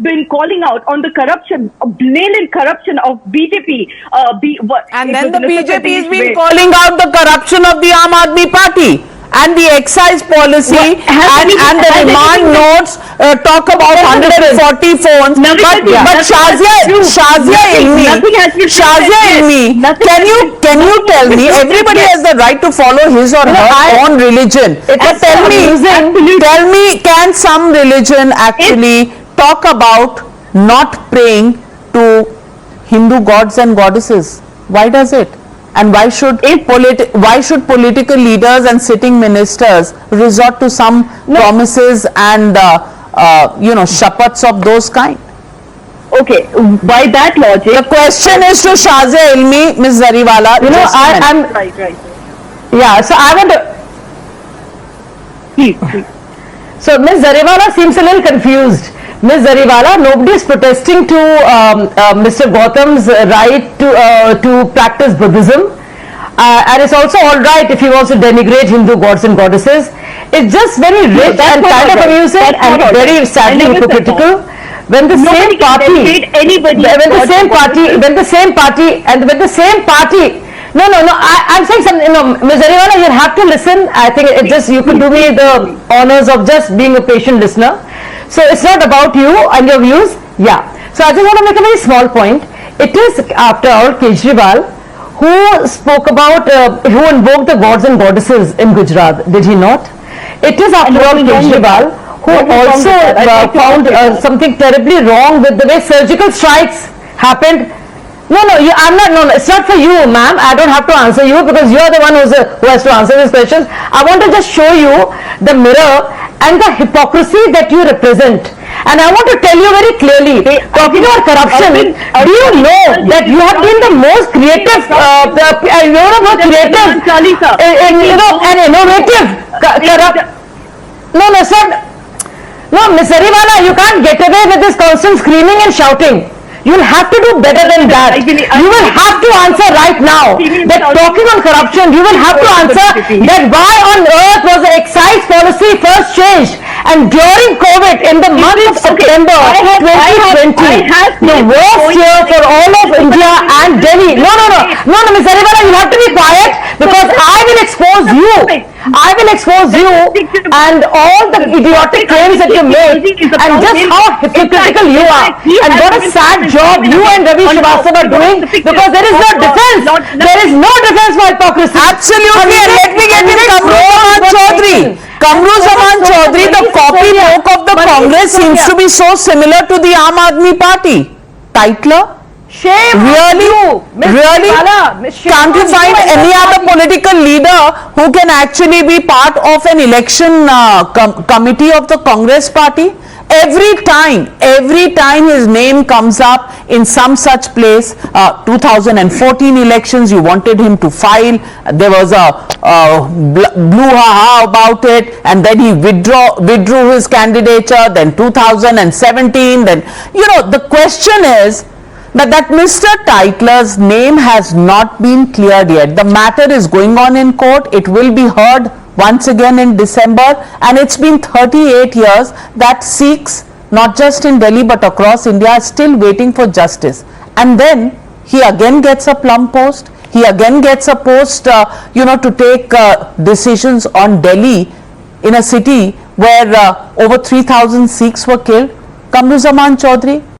been calling out on the corruption, blatant corruption of BJP. And then the BJP has been calling out the corruption of the Aam Aadmi Party. And the excise policy and the remand notes talk about 140 phones. But Shazia Ilmi, can you tell me, everybody has the right to follow his or her own religion. But tell me, can some religion actually talk about not praying to Hindu gods and goddesses? Why does it? And why should political leaders and sitting ministers resort to some promises and shapats of those kind? Okay, by that logic, the question is to Shazia Ilmi, Ms. Zariwala. I'm right. Yeah, so I want to. Please. So Ms. Zariwala seems a little confused. Ms. Zariwala, nobody is protesting to Mr. Gautam's right to practice Buddhism, and it's also all right if he wants to denigrate Hindu gods and goddesses. It's just very rich and kind of amusing and very sadly hypocritical when the same party, I'm saying something, Ms. Zariwala, you have to listen. I think you could do me the honors of just being a patient listener. So it's not about you and your views. Yeah. So I just want to make a very small point. It is, after all, Kejriwal who spoke about, who invoked the gods and goddesses in Gujarat, did he not? It is, after all, Kejriwal who also found something terribly wrong with the way surgical strikes happened. It's not for you, ma'am. I don't have to answer you because you are the one who has to answer these questions. I want to just show you the mirror and the hypocrisy that you represent. And I want to tell you very clearly, talking about corruption, do you know that you have been the most creative, and innovative Ms. Zariwala, you can't get away with this constant screaming and shouting. You will have to do better than that. You will have to answer right now that talking on corruption, you will have to answer that why on earth was the excise policy first changed, and during COVID in the month of September 2020, the worst year for all of India and Delhi. No, Ms. Zariwala, you have to be quiet because I will expose you. I will expose you and all the idiotic claims that you make and just how hypocritical you are and what a sad job you and Ravi Srivastava are doing because there is no defense. There is no defense for hypocrisy. Absolutely. And let me get in Kamru Zaman Chaudhary, the copybook of the Congress seems to be so similar to the Aam Aadmi Party. Titler? Shame really? Can't you find any other political leader who can actually be part of an election committee of the Congress party? Every time his name comes up in some such place, 2014 elections, you wanted him to file, there was a brouhaha about it, and then he withdrew his candidature, then 2017, then, the question is, that Mr. Titler's name has not been cleared yet. The matter is going on in court. It will be heard once again in December, and it's been 38 years that Sikhs, not just in Delhi but across India, are still waiting for justice. And then he again gets a plum post. He again gets a post, to take decisions on Delhi, in a city where over 3,000 Sikhs were killed. Kamru Zaman Chaudhary,